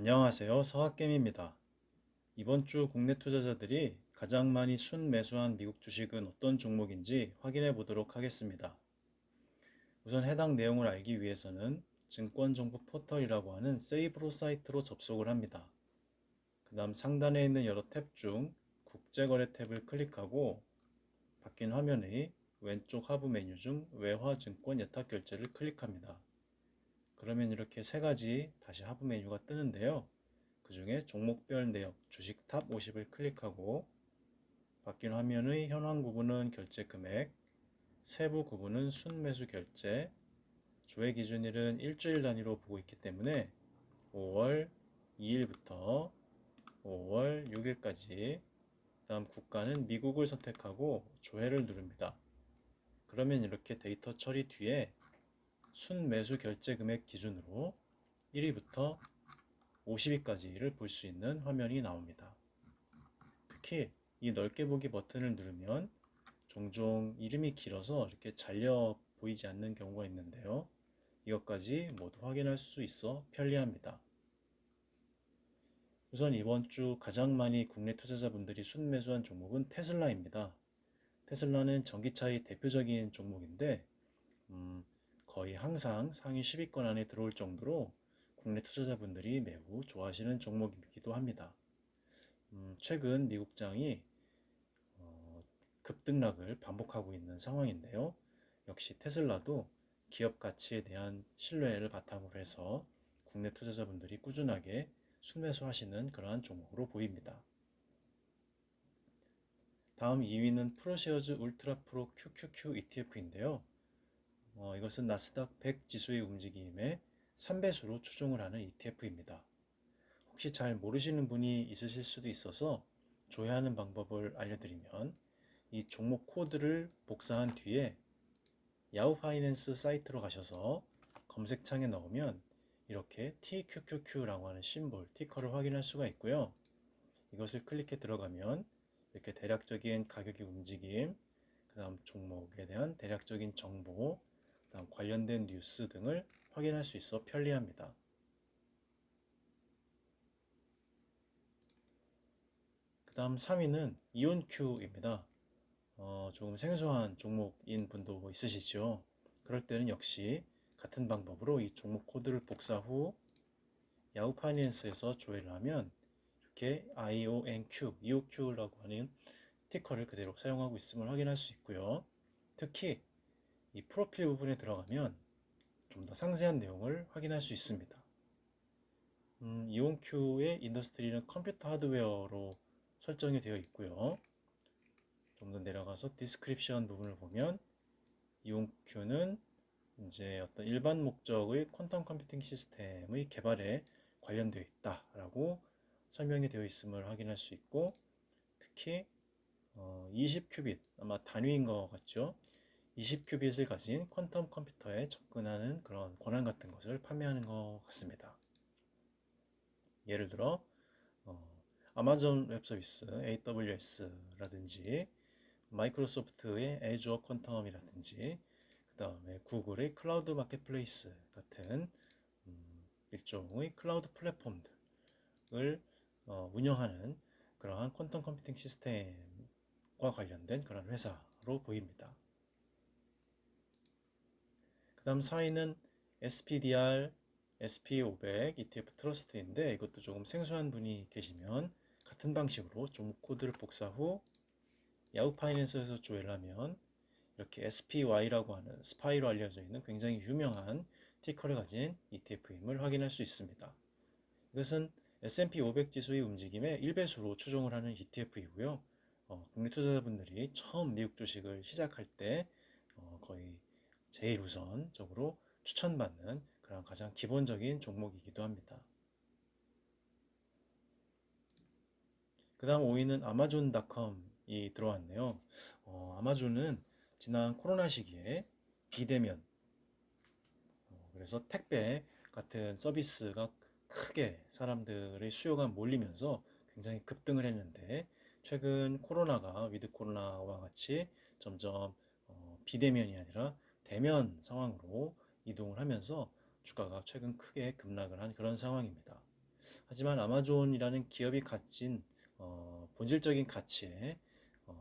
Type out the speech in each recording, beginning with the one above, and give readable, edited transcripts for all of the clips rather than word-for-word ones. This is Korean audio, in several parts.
안녕하세요. 서학겜입니다. 이번 주 국내 투자자들이 가장 많이 순매수한 미국 주식은 어떤 종목인지 확인해 보도록 하겠습니다. 우선 해당 내용을 알기 위해서는 증권정보 포털이라고 하는 세이브로 사이트로 접속을 합니다. 그 다음 상단에 있는 여러 탭 중 국제거래 탭을 클릭하고 바뀐 화면의 왼쪽 하부 메뉴 중 외화증권 예탁결제를 클릭합니다. 그러면 이렇게 세 가지 다시 하부 메뉴가 뜨는데요. 그 중에 종목별 내역 주식 탑 50을 클릭하고 바뀐 화면의 현황 구분은 결제 금액, 세부 구분은 순매수 결제, 조회 기준일은 일주일 단위로 보고 있기 때문에 5월 2일부터 5월 6일까지, 다음 국가는 미국을 선택하고 조회를 누릅니다. 그러면 이렇게 데이터 처리 뒤에 순매수 결제 금액 기준으로 1위부터 50위까지를 볼 수 있는 화면이 나옵니다. 특히 이 넓게 보기 버튼을 누르면 종종 이름이 길어서 이렇게 잘려 보이지 않는 경우가 있는데요. 이것까지 모두 확인할 수 있어 편리합니다. 우선 이번 주 가장 많이 국내 투자자분들이 순매수한 종목은 테슬라입니다. 테슬라는 전기차의 대표적인 종목인데 거의 항상 상위 10위권 안에 들어올 정도로 국내 투자자분들이 매우 좋아하시는 종목이기도 합니다. 최근 미국장이 급등락을 반복하고 있는 상황인데요. 역시 테슬라도 기업 가치에 대한 신뢰를 바탕으로 해서 국내 투자자분들이 꾸준하게 순매수하시는 그러한 종목으로 보입니다. 다음 2위는 프로쉐어즈 울트라 프로 QQQ ETF인데요. 이것은 나스닥 100 지수의 움직임에 3배수로 추종을 하는 ETF입니다. 혹시 잘 모르시는 분이 있으실 수도 있어서 조회하는 방법을 알려드리면 이 종목 코드를 복사한 뒤에 야후 파이낸스 사이트로 가셔서 검색창에 넣으면 이렇게 TQQQ라고 하는 심볼, 티커를 확인할 수가 있고요. 이것을 클릭해 들어가면 이렇게 대략적인 가격의 움직임, 그 다음 종목에 대한 대략적인 정보, 그 다음 관련된 뉴스 등을 확인할 수 있어 편리합니다. 그 다음 3위는 이온큐입니다. 조금 생소한 종목인 분도 있으시죠? 그럴 때는 역시 같은 방법으로 이 종목 코드를 복사 후 야후 파이낸스에서 조회를 하면 이렇게 IONQ, EOQ라고 하는 티커를 그대로 사용하고 있음을 확인할 수 있고요. 특히 이 프로필 부분에 들어가면 좀 더 상세한 내용을 확인할 수 있습니다. EOQ의 인더스트리는 컴퓨터 하드웨어로 설정이 되어 있고요. 좀 더 내려가서 디스크립션 부분을 보면 이온큐는 이제 어떤 일반 목적의 퀀텀 컴퓨팅 시스템의 개발에 관련되어 있다라고 설명이 되어 있음을 확인할 수 있고, 특히 20큐빗, 아마 단위인 것 같죠? 20큐빗을 가진 퀀텀 컴퓨터에 접근하는 그런 권한 같은 것을 판매하는 것 같습니다. 예를 들어 아마존 웹 서비스 AWS라든지 마이크로소프트의 애주어 퀀텀이라든지 그 다음에 구글의 클라우드 마켓플레이스 같은 일종의 클라우드 플랫폼들을 운영하는 그러한 퀀텀 컴퓨팅 시스템과 관련된 그런 회사로 보입니다. 그 다음 4위는 SPDR SP500 ETF 트러스트인데, 이것도 조금 생소한 분이 계시면 같은 방식으로 종목 코드를 복사 후 야후 파이낸스에서 조회를 하면 이렇게 SPY라고 하는 스파이로 알려져 있는 굉장히 유명한 티커를 가진 ETF임을 확인할 수 있습니다. 이것은 S&P 500 지수의 움직임에 1배수로 추종을 하는 ETF이고요. 국내 투자자분들이 처음 미국 주식을 시작할 때 거의 제일 우선적으로 추천받는 그런 가장 기본적인 종목이기도 합니다. 그 다음 5위는 아마존닷컴이 들어왔네요. 아마존은 지난 코로나 시기에 비대면, 그래서 택배 같은 서비스가 크게 사람들의 수요가 몰리면서 굉장히 급등을 했는데, 최근 코로나가 위드 코로나와 같이 점점 비대면이 아니라 대면 상황으로 이동을 하면서 주가가 최근 크게 급락을 한 그런 상황입니다. 하지만 아마존이라는 기업이 가진 본질적인 가치에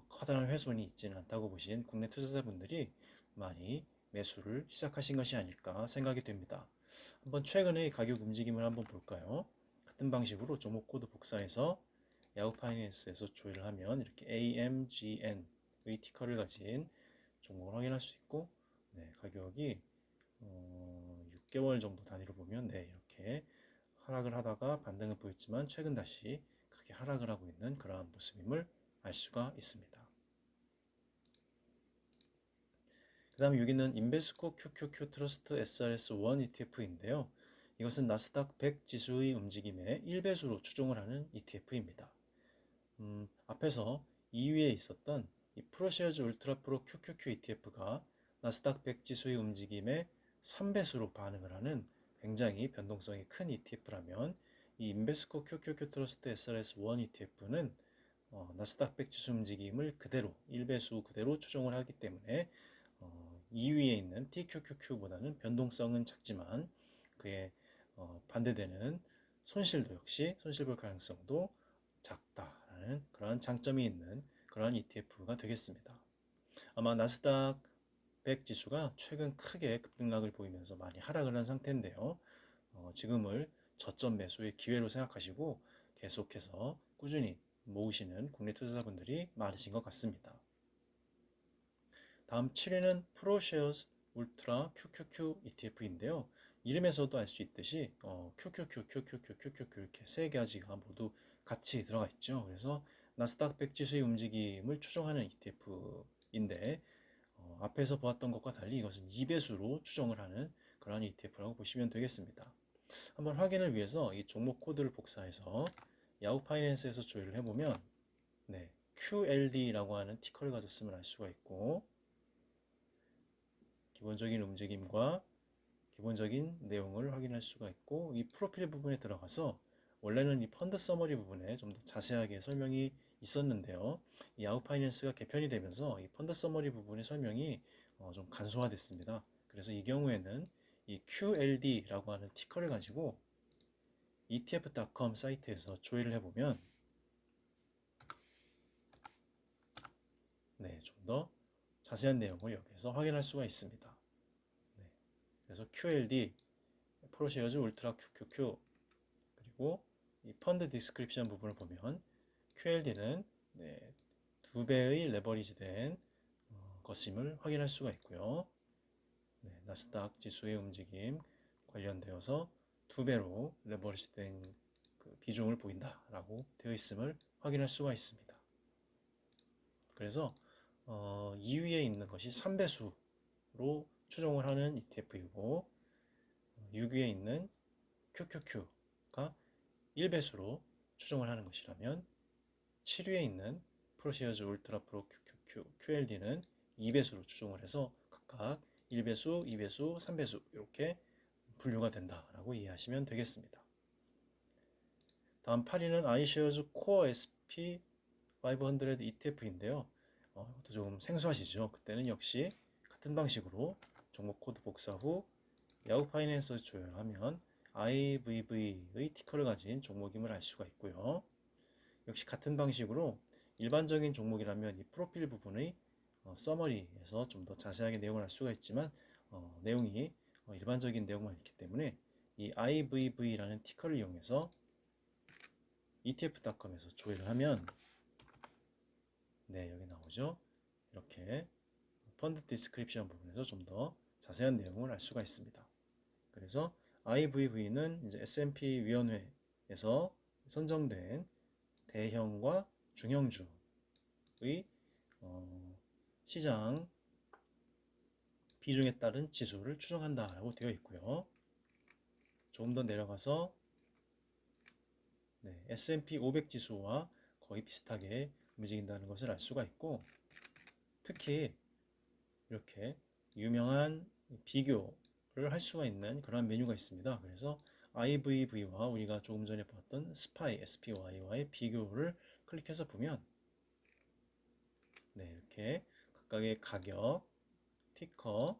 커다란 훼손이 있지는 않다고 보신 국내 투자자분들이 많이 매수를 시작하신 것이 아닐까 생각이 됩니다. 한번 최근의 가격 움직임을 한번 볼까요? 같은 방식으로 종목 코드 복사해서 야후 파이낸스에서 조회를 하면 이렇게 AMGN의 티커를 가진 종목을 확인할 수 있고, 네, 가격이 6개월 정도 단위로 보면 네, 이렇게 하락을 하다가 반등을 보였지만 최근 다시 크게 하락을 하고 있는 그러한 모습임을 알 수가 있습니다. 그 다음에 여기는 인베스코 QQQ 트러스트 SRS1 ETF인데요. 이것은 나스닥 100 지수의 움직임의 1배수로 추종을 하는 ETF입니다. 앞에서 2위에 있었던 이 프로쉐어즈 울트라 프로 QQQ ETF가 나스닥 100 지수의 움직임의 3배수로 반응을 하는 굉장히 변동성이 큰 ETF라면 이 인베스코 QQQ 트러스트 SRS1 ETF는 나스닥 100 지수 움직임을 그대로 1배수 그대로 추종을 하기 때문에 2위에 있는 TQQQ보다는 변동성은 작지만 그에 반대되는 손실도 역시 손실볼 가능성도 작다라는 그러한 장점이 있는 그러한 ETF가 되겠습니다. 아마 나스닥 100 지수가 최근 크게 급등락을 보이면서 많이 하락을 한 상태인데요. 지금을 저점 매수의 기회로 생각하시고 계속해서 꾸준히 모으시는 국내 투자자분들이 많으신 것 같습니다. 다음 7위는 프로쉐어스 울트라 QQQ ETF인데요. 이름에서도 알 수 있듯이 QQQ, QQQ, QQQ 이렇게 세 가지가 모두 같이 들어가 있죠. 그래서 나스닥 100 지수의 움직임을 추종하는 ETF인데 앞에서 보았던 것과 달리 이것은 2배수로 추종을 하는 그런 ETF라고 보시면 되겠습니다. 한번 확인을 위해서 이 종목 코드를 복사해서 야후 파이낸스에서 조회를 해보면 네, QLD라고 하는 티커를 가졌음을 알 수가 있고 기본적인 움직임과 기본적인 내용을 확인할 수가 있고 이 프로필 부분에 들어가서 원래는 이 펀드 서머리 부분에 좀 더 자세하게 설명이 있었는데요. 이 야후 파이낸스가 개편이 되면서 이 펀드 서머리 부분의 설명이 좀 간소화됐습니다. 그래서 이 경우에는 이 QLD라고 하는 티커를 가지고 ETF.com 사이트에서 조회를 해보면 네, 좀 더 자세한 내용을 여기서 확인할 수가 있습니다. 네, 그래서 QLD, 프로쉐어즈 울트라 QQQ 그리고 이 펀드 디스크립션 부분을 보면 QLD는 네, 2배의 레버리지된 것임을 확인할 수가 있고요. 네, 나스닥 지수의 움직임 관련되어서 2배로 레버리지된 그 비중을 보인다라고 되어 있음을 확인할 수가 있습니다. 그래서 2위에 있는 것이 3배수로 추종을 하는 ETF이고 6위에 있는 QQQ가 1배수로 추종을 하는 것이라면 7위에 있는 프로시어즈 울트라 프로 QQQ QLD는 2배수로 추종을 해서 각각 1배수, 2배수, 3배수 이렇게 분류가 된다라고 이해하시면 되겠습니다. 다음 8위는 iShares Core SP 500 ETF인데요. 이것도 좀 생소하시죠? 그때는 역시 같은 방식으로 종목 코드 복사 후 야후 파이낸스 조회하면 IVV의 티커를 가진 종목임을 알 수가 있고요. 역시 같은 방식으로 일반적인 종목이라면 이 프로필 부분의 서머리에서 좀 더 자세하게 내용을 알 수가 있지만 내용이 일반적인 내용만 있기 때문에 이 IVV라는 티커를 이용해서 ETF.com에서 조회를 하면 네, 여기 나오죠. 이렇게 펀드 디스크립션 부분에서 좀 더 자세한 내용을 알 수가 있습니다. 그래서 IVV는 이제 S&P 위원회에서 선정된 대형과 중형주의 시장 비중에 따른 지수를 추정한다라고 되어 있고요. 조금 더 내려가서 네, S&P 500 지수와 거의 비슷하게 움직인다는 것을 알 수가 있고 특히 이렇게 유명한 비교를 할 수가 있는 그런 메뉴가 있습니다. 그래서 IVV와 우리가 조금 전에 봤던 SPY, SPY와의 비교를 클릭해서 보면 네, 이렇게 각각의 가격, 티커,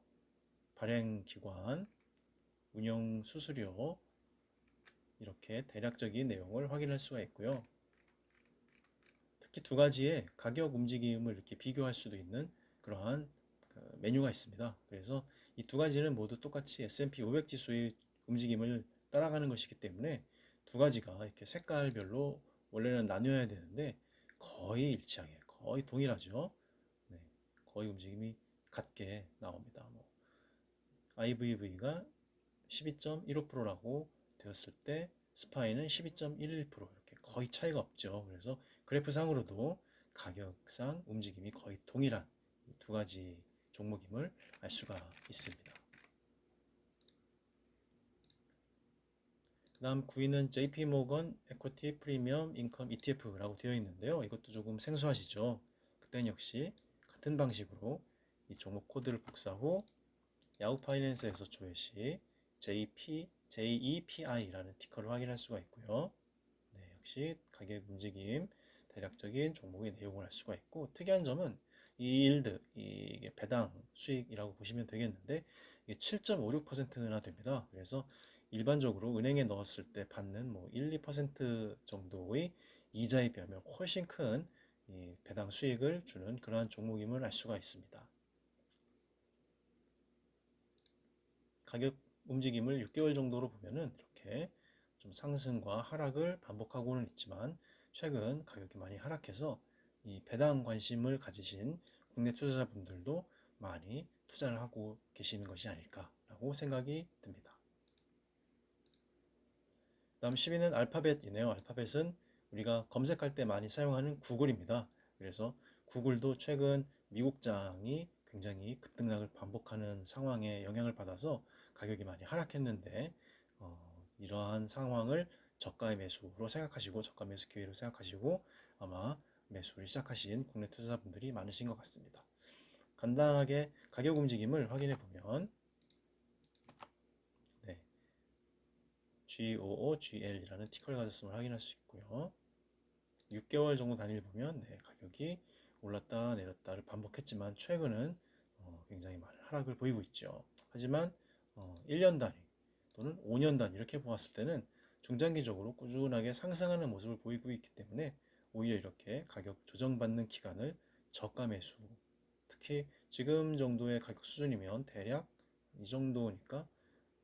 발행 기관, 운영 수수료 이렇게 이렇게 대략적인 내용을 확인할 수가 있고요. 특히 두 가지의 가격 움직임을 이렇게 비교할 수도 있는 그러한 메뉴가 있습니다. 그래서 이 두 가지는 모두 똑같이 S&P 500 지수의 움직임을 따라가는 것이기 때문에 두 가지가 이렇게 색깔별로 원래는 나뉘어야 되는데 거의 일치하게, 거의 동일하죠. 네, 거의 움직임이 같게 나옵니다. IVV가 12.15%라고 되었을 때 스파이는 12.11% 이렇게 거의 차이가 없죠. 그래서 그래프상으로도 가격상 움직임이 거의 동일한 두 가지 종목임을 알 수가 있습니다. 그 다음 9위는 JP모건 에쿼티 프리미엄 인컴 ETF라고 되어 있는데요. 이것도 조금 생소하시죠? 그땐 역시 같은 방식으로 이 종목 코드를 복사 후 야후 파이낸스에서 조회 시 JEPI라는 티커를 확인할 수가 있고요. 네, 역시 가격 움직임, 대략적인 종목의 내용을 알 수가 있고, 특이한 점은 이 일드, 이게 배당 수익이라고 보시면 되겠는데 이게 7.56%나 됩니다. 그래서 일반적으로 은행에 넣었을 때 받는 1, 2% 정도의 이자에 비하면 훨씬 큰 이 배당 수익을 주는 그러한 종목임을 알 수가 있습니다. 가격 움직임을 6개월 정도로 보면은 이렇게 좀 상승과 하락을 반복하고는 있지만 최근 가격이 많이 하락해서 이 배당 관심을 가지신 국내 투자자분들도 많이 투자를 하고 계시는 것이 아닐까라고 생각이 듭니다. 다음 10위는 알파벳이네요. 알파벳은 우리가 검색할 때 많이 사용하는 구글입니다. 그래서 구글도 최근 미국장이 굉장히 급등락을 반복하는 상황에 영향을 받아서 가격이 많이 하락했는데 이러한 상황을 저가의 매수로 생각하시고 저가 매수 기회로 생각하시고 아마 매수를 시작하신 국내 투자자분들이 많으신 것 같습니다. 간단하게 가격 움직임을 확인해 보면 네, GOOGL이라는 티커를 가졌음을 확인할 수 있고요. 6개월 정도 단위를 보면 가격이 올랐다 내렸다를 반복했지만 최근은 굉장히 많은 하락을 보이고 있죠. 하지만 1년 단위 또는 5년 단위 이렇게 보았을 때는 중장기적으로 꾸준하게 상승하는 모습을 보이고 있기 때문에 오히려 이렇게 가격 조정받는 기간을 저가 매수, 특히 지금 정도의 가격 수준이면 대략 이 정도니까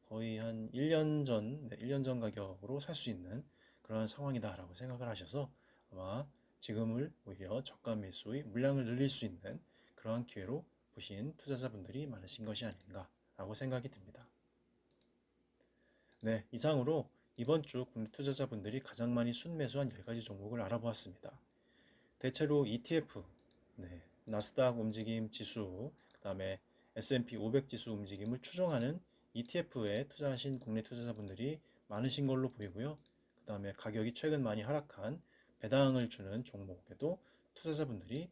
거의 한 1년 전, 1년 전 가격으로 살 수 있는 그런 상황이다라고 생각을 하셔서 아마 지금을 오히려 저가 매수의 물량을 늘릴 수 있는 그러한 기회로 보신 투자자분들이 많으신 것이 아닌가라고 생각이 듭니다. 네, 이상으로 이번 주 국내 투자자분들이 가장 많이 순매수한 10가지 종목을 알아보았습니다. 대체로 ETF, 나스닥 움직임 지수, 그 다음에 S&P 500 지수 움직임을 추종하는 ETF에 투자하신 국내 투자자분들이 많으신 걸로 보이고요. 그 다음에 가격이 최근 많이 하락한 배당을 주는 종목에도 투자자분들이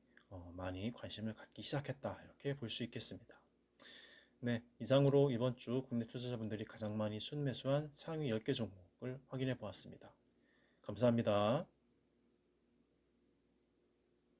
많이 관심을 갖기 시작했다 이렇게 볼 수 있겠습니다. 네, 이상으로 이번 주 국내 투자자분들이 가장 많이 순매수한 상위 10개 종목을 확인해 보았습니다. 감사합니다.